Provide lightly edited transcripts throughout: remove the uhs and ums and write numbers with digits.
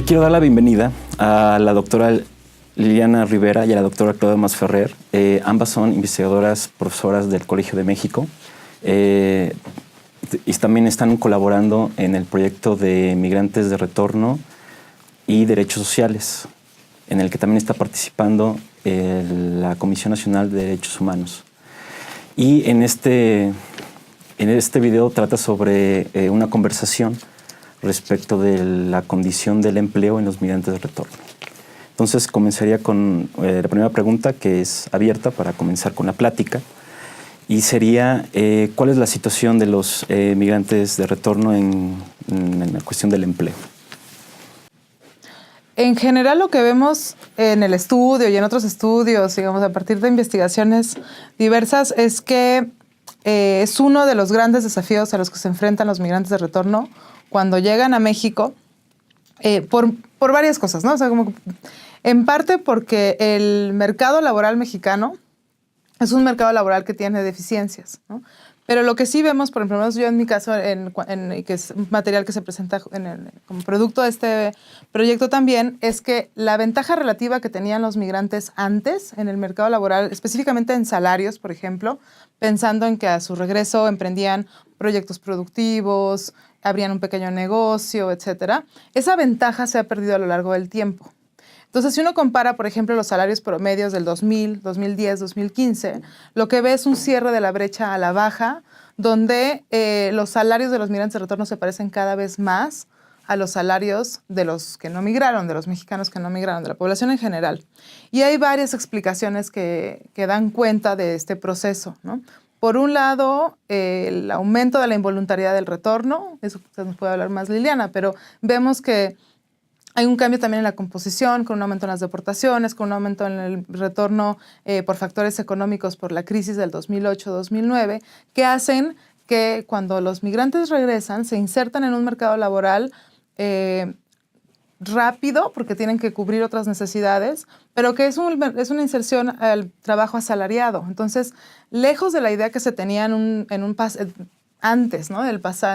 Le quiero dar la bienvenida a la doctora Liliana Rivera y a la doctora Claudia Masferrer. Ambas son investigadoras, profesoras del Colegio de México. Y también están colaborando en el proyecto de Migrantes de Retorno y Derechos Sociales, en el que también está participando la Comisión Nacional de Derechos Humanos. Y en este video trata sobre una conversación respecto de la condición del empleo en los migrantes de retorno. Entonces comenzaría con la primera pregunta, que es abierta para comenzar con la plática, y sería ¿cuál es la situación de los migrantes de retorno en la cuestión del empleo? En general, lo que vemos en el estudio y en otros estudios, digamos, a partir de investigaciones diversas, es que es uno de los grandes desafíos a los que se enfrentan los migrantes de retorno cuando llegan a México, por varias cosas, ¿no? O sea, como en parte porque el mercado laboral mexicano es un mercado laboral que tiene deficiencias, ¿no? Pero lo que sí vemos, por ejemplo, yo en mi caso, que es un material que se presenta como producto de este proyecto también, es que la ventaja relativa que tenían los migrantes antes en el mercado laboral, específicamente en salarios, por ejemplo, pensando en que a su regreso emprendían proyectos productivos, abrían un pequeño negocio, etcétera, esa ventaja se ha perdido a lo largo del tiempo. Entonces, si uno compara, por ejemplo, los salarios promedios del 2000, 2010, 2015, lo que ve es un cierre de la brecha a la baja, donde los salarios de los migrantes de retorno se parecen cada vez más a los salarios de los que no migraron, de los mexicanos que no migraron, de la población en general. Y hay varias explicaciones que dan cuenta de este proceso, ¿no? Por un lado, el aumento de la involuntariedad del retorno, eso nos puede hablar más Liliana, pero vemos que hay un cambio también en la composición, con un aumento en las deportaciones, con un aumento en el retorno por factores económicos por la crisis del 2008-2009, que hacen que cuando los migrantes regresan se insertan en un mercado laboral rápido, porque tienen que cubrir otras necesidades, pero que es una inserción al trabajo asalariado. Entonces, lejos de la idea que se tenía antes, ¿no? En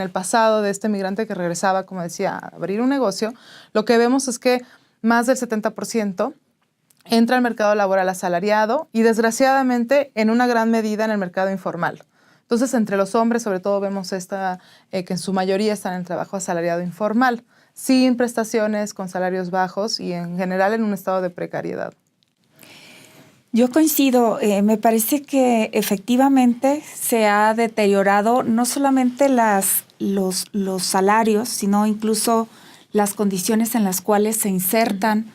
el pasado de este migrante que regresaba, como decía, a abrir un negocio, lo que vemos es que más del 70% entra al mercado laboral asalariado y, desgraciadamente, en una gran medida en el mercado informal. Entonces, entre los hombres, sobre todo, vemos que en su mayoría están en el trabajo asalariado informal, sin prestaciones, con salarios bajos y, en general, en un estado de precariedad. Yo coincido, me parece que efectivamente se ha deteriorado no solamente los salarios, sino incluso las condiciones en las cuales se insertan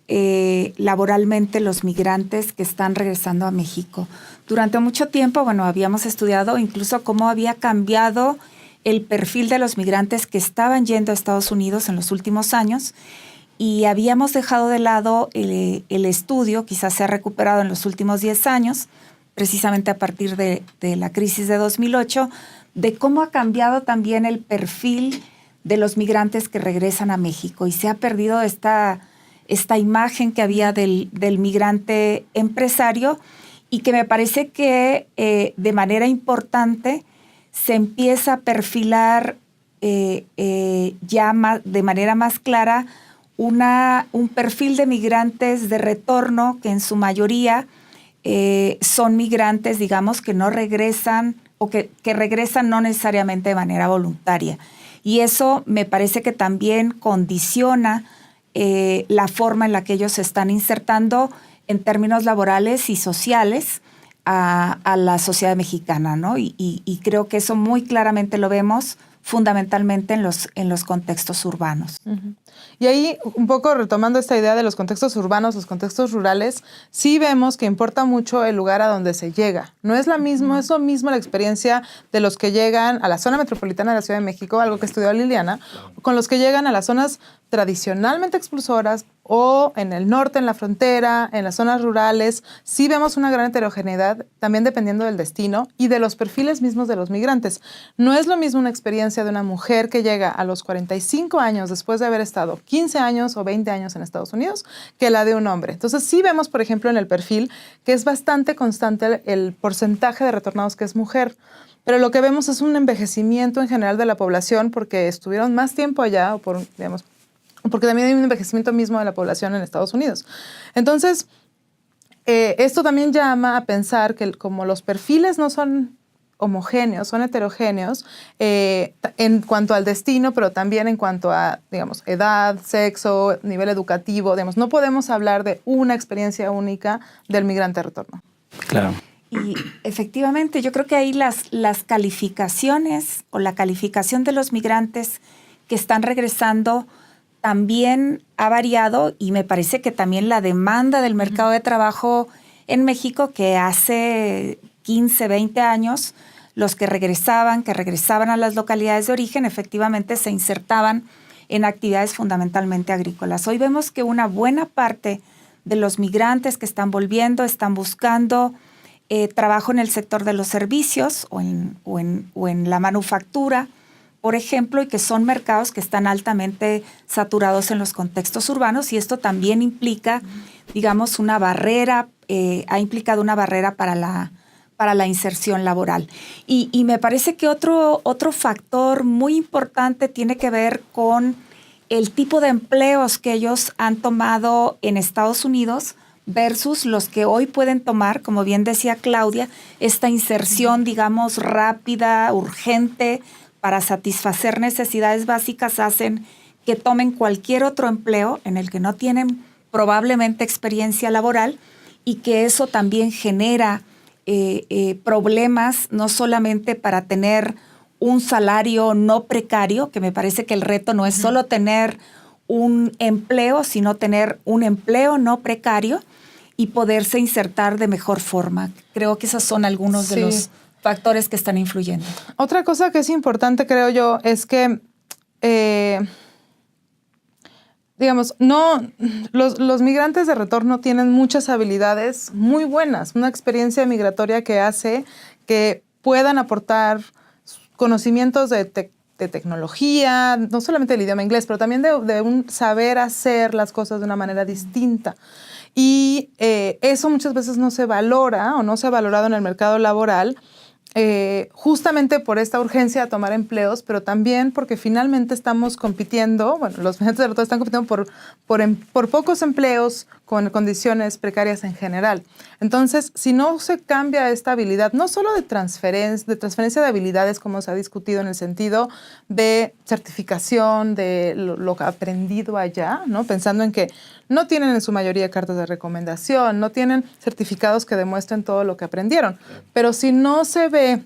laboralmente los migrantes que están regresando a México. Durante mucho tiempo, habíamos estudiado incluso cómo había cambiado el perfil de los migrantes que estaban yendo a Estados Unidos en los últimos años, y habíamos dejado de lado el estudio, quizás se ha recuperado en los últimos 10 años, precisamente a partir de la crisis de 2008, de cómo ha cambiado también el perfil de los migrantes que regresan a México. Y se ha perdido esta imagen que había del migrante empresario, y que me parece que de manera importante se empieza a perfilar ya de manera más clara un perfil de migrantes de retorno que en su mayoría son migrantes, digamos, que no regresan o que regresan no necesariamente de manera voluntaria. Y eso me parece que también condiciona la forma en la que ellos se están insertando en términos laborales y sociales a la sociedad mexicana, ¿no? Y creo que eso muy claramente lo vemos fundamentalmente en los contextos urbanos. Uh-huh. Y ahí, un poco retomando esta idea de los contextos urbanos, los contextos rurales, sí vemos que importa mucho el lugar a donde se llega. No es lo mismo la experiencia de los que llegan a la zona metropolitana de la Ciudad de México, algo que estudió Liliana, con los que llegan a las zonas tradicionalmente expulsoras o en el norte, en la frontera, en las zonas rurales. Sí vemos una gran heterogeneidad, también dependiendo del destino y de los perfiles mismos de los migrantes. No es lo mismo una experiencia de una mujer que llega a los 45 años después de haber estado 15 años o 20 años en Estados Unidos que la de un hombre. Entonces sí vemos, por ejemplo, en el perfil que es bastante constante el porcentaje de retornados que es mujer. Pero lo que vemos es un envejecimiento en general de la población porque estuvieron más tiempo allá o por, digamos, porque también hay un envejecimiento mismo de la población en Estados Unidos. Entonces, esto también llama a pensar que como los perfiles no son homogéneos, son heterogéneos en cuanto al destino, pero también en cuanto a, digamos, edad, sexo, nivel educativo. Digamos, no podemos hablar de una experiencia única del migrante de retorno. Claro. Y efectivamente, yo creo que ahí las calificaciones o la calificación de los migrantes que están regresando también ha variado, y me parece que también la demanda del mercado de trabajo en México, que hace 15, 20 años, los que regresaban a las localidades de origen, efectivamente se insertaban en actividades fundamentalmente agrícolas. Hoy vemos que una buena parte de los migrantes que están volviendo están buscando trabajo en el sector de los servicios o en la manufactura, por ejemplo, y que son mercados que están altamente saturados en los contextos urbanos, y esto también implica, digamos, una barrera, ha implicado una barrera para la inserción laboral. Y me parece que otro factor muy importante tiene que ver con el tipo de empleos que ellos han tomado en Estados Unidos versus los que hoy pueden tomar, como bien decía Claudia, esta inserción, digamos, rápida, urgente, para satisfacer necesidades básicas, hacen que tomen cualquier otro empleo en el que no tienen probablemente experiencia laboral, y que eso también genera problemas, no solamente para tener un salario no precario, que me parece que el reto no es solo tener un empleo, sino tener un empleo no precario y poderse insertar de mejor forma. Creo que esos son algunos de los factores que están influyendo. Otra cosa que es importante, creo yo, es que, digamos, los migrantes de retorno tienen muchas habilidades muy buenas, una experiencia migratoria que hace que puedan aportar conocimientos de tecnología, no solamente del idioma inglés, pero también de un saber hacer las cosas de una manera distinta. Y eso muchas veces no se valora o no se ha valorado en el mercado laboral, justamente por esta urgencia de tomar empleos, pero también porque finalmente estamos compitiendo, bueno, los migrantes de retorno están compitiendo por pocos empleos con condiciones precarias en general. Entonces, si no se cambia esta habilidad, no solo de transferencia de habilidades, como se ha discutido en el sentido de certificación de lo aprendido allá, ¿no? Pensando en que no tienen en su mayoría cartas de recomendación, no tienen certificados que demuestren todo lo que aprendieron. Pero si no se ve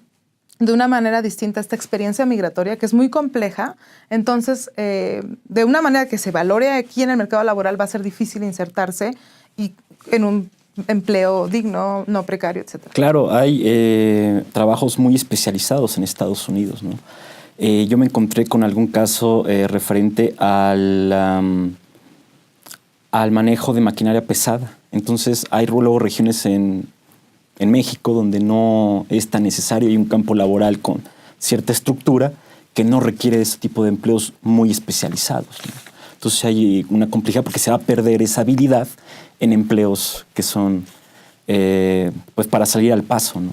de una manera distinta esta experiencia migratoria, que es muy compleja, entonces, de una manera que se valore aquí en el mercado laboral, va a ser difícil insertarse y en un empleo digno, no precario, etc. Claro, hay trabajos muy especializados en Estados Unidos, ¿no? Yo me encontré con algún caso referente al manejo de maquinaria pesada. Entonces, hay luego regiones en México donde no es tan necesario, hay un campo laboral con cierta estructura que no requiere de ese tipo de empleos muy especializados, ¿no? Entonces hay una complejidad porque se va a perder esa habilidad en empleos que son pues para salir al paso, ¿no?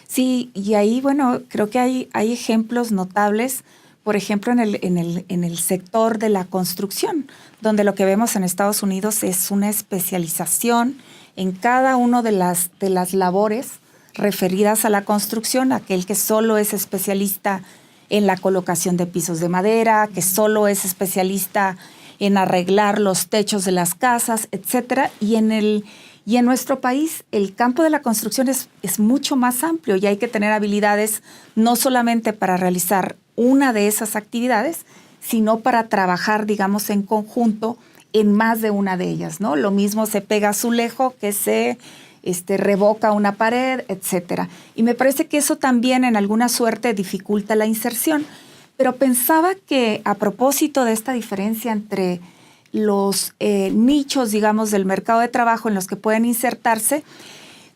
Sí, y ahí, bueno, creo que hay ejemplos notables, por ejemplo, en el sector de la construcción, donde lo que vemos en Estados Unidos es una especialización en cada una de las labores referidas a la construcción, aquel que solo es especialista en la colocación de pisos de madera, que solo es especialista en arreglar los techos de las casas, etcétera. Y en nuestro país el campo de la construcción es mucho más amplio, y hay que tener habilidades no solamente para realizar una de esas actividades, sino para trabajar, digamos, en conjunto en más de una de ellas, ¿no? Lo mismo se pega azulejo que se revoca una pared, etcétera. Y me parece que eso también en alguna suerte dificulta la inserción. Pero pensaba que a propósito de esta diferencia entre los nichos, digamos, del mercado de trabajo en los que pueden insertarse,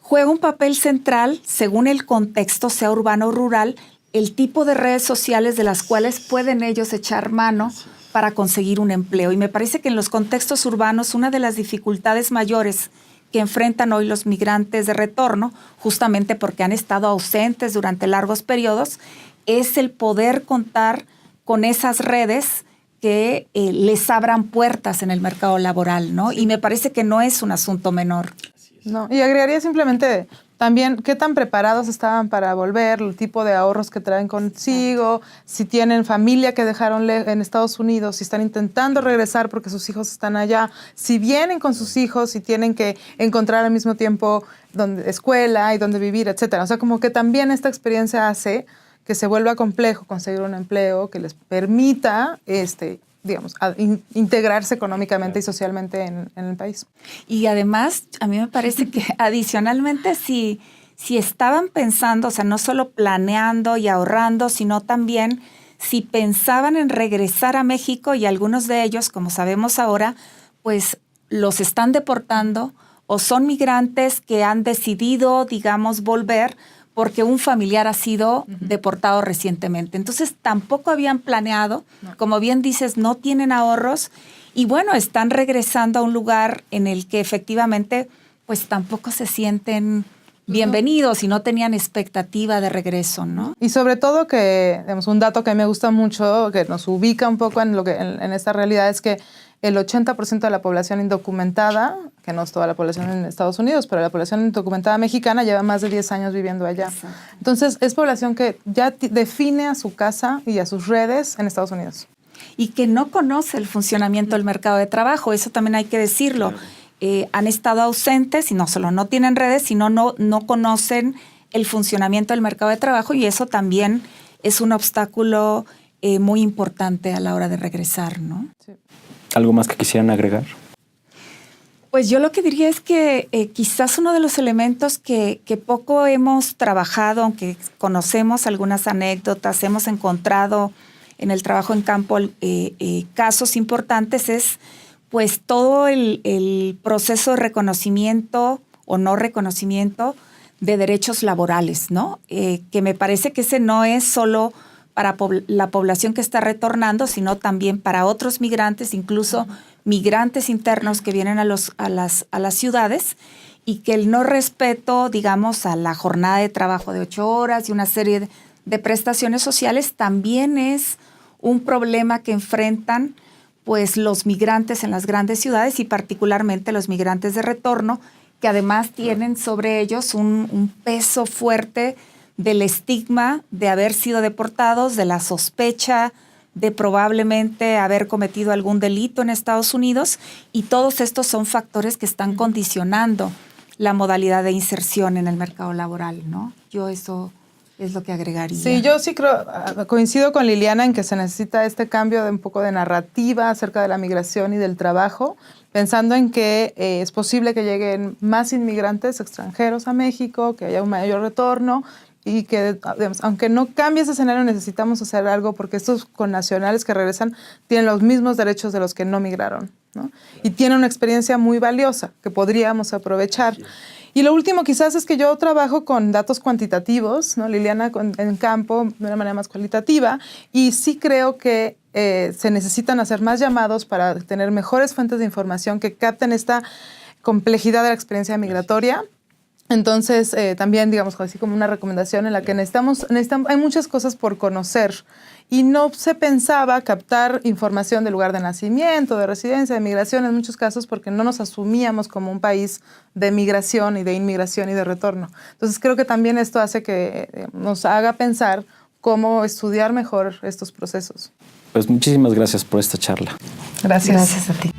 juega un papel central, según el contexto, sea urbano o rural, el tipo de redes sociales de las cuales pueden ellos echar mano para conseguir un empleo. Y me parece que en los contextos urbanos una de las dificultades mayores que enfrentan hoy los migrantes de retorno, justamente porque han estado ausentes durante largos periodos, es el poder contar con esas redes que les abran puertas en el mercado laboral, ¿no? Y me parece que no es un asunto menor. No, y agregaría simplemente también qué tan preparados estaban para volver, el tipo de ahorros que traen consigo, si tienen familia que dejaron en Estados Unidos, si están intentando regresar porque sus hijos están allá, si vienen con sus hijos y tienen que encontrar al mismo tiempo escuela y donde vivir, etcétera. O sea, como que también esta experiencia hace que se vuelva complejo conseguir un empleo que les permita digamos, integrarse económicamente y socialmente en el país. Y además, a mí me parece que adicionalmente, si estaban pensando, o sea, no solo planeando y ahorrando, sino también si pensaban en regresar a México, y algunos de ellos, como sabemos ahora, pues los están deportando o son migrantes que han decidido, digamos, volver porque un familiar ha sido deportado recientemente. Entonces, tampoco habían planeado, como bien dices, no tienen ahorros y bueno, están regresando a un lugar en el que efectivamente pues tampoco se sienten bienvenidos y no tenían expectativa de regreso, ¿no? Y sobre todo que, digamos, un dato que a mí me gusta mucho, que nos ubica un poco en esta realidad, es que el 80% de la población indocumentada, que no es toda la población en Estados Unidos, pero la población indocumentada mexicana lleva más de 10 años viviendo allá. Exacto. Entonces, es población que ya define a su casa y a sus redes en Estados Unidos. Y que no conoce el funcionamiento del mercado de trabajo, eso también hay que decirlo. Han estado ausentes y no solo no tienen redes, sino no conocen el funcionamiento del mercado de trabajo y eso también es un obstáculo muy importante a la hora de regresar, ¿no? Sí. ¿Algo más que quisieran agregar? Pues yo lo que diría es que quizás uno de los elementos que poco hemos trabajado, aunque conocemos algunas anécdotas, hemos encontrado en el trabajo en campo casos importantes, es pues todo el proceso de reconocimiento o no reconocimiento de derechos laborales, ¿no? Que me parece que ese no es solo para la población que está retornando, sino también para otros migrantes, incluso migrantes internos que vienen a las ciudades, y que el no respeto, digamos, a la jornada de trabajo de 8 horas y una serie de prestaciones sociales también es un problema que enfrentan pues los migrantes en las grandes ciudades y particularmente los migrantes de retorno, que además tienen sobre ellos un peso fuerte del estigma de haber sido deportados, de la sospecha de probablemente haber cometido algún delito en Estados Unidos, y todos estos son factores que están condicionando la modalidad de inserción en el mercado laboral, ¿no? Yo eso es lo que agregaría. Sí, yo sí creo, coincido con Liliana en que se necesita este cambio de un poco de narrativa acerca de la migración y del trabajo, pensando en que es posible que lleguen más inmigrantes extranjeros a México, que haya un mayor retorno, y que, digamos, aunque no cambie ese escenario, necesitamos hacer algo porque estos connacionales que regresan tienen los mismos derechos de los que no migraron, ¿no? Y tienen una experiencia muy valiosa que podríamos aprovechar. Y lo último quizás es que yo trabajo con datos cuantitativos, ¿no? Liliana en campo de una manera más cualitativa, y sí creo que se necesitan hacer más llamados para tener mejores fuentes de información que capten esta complejidad de la experiencia migratoria. Entonces, también, digamos, así como una recomendación en la que necesitamos, hay muchas cosas por conocer y no se pensaba captar información del lugar de nacimiento, de residencia, de migración en muchos casos porque no nos asumíamos como un país de migración y de inmigración y de retorno. Entonces, creo que también esto hace que nos haga pensar cómo estudiar mejor estos procesos. Pues muchísimas gracias por esta charla. Gracias. Gracias a ti.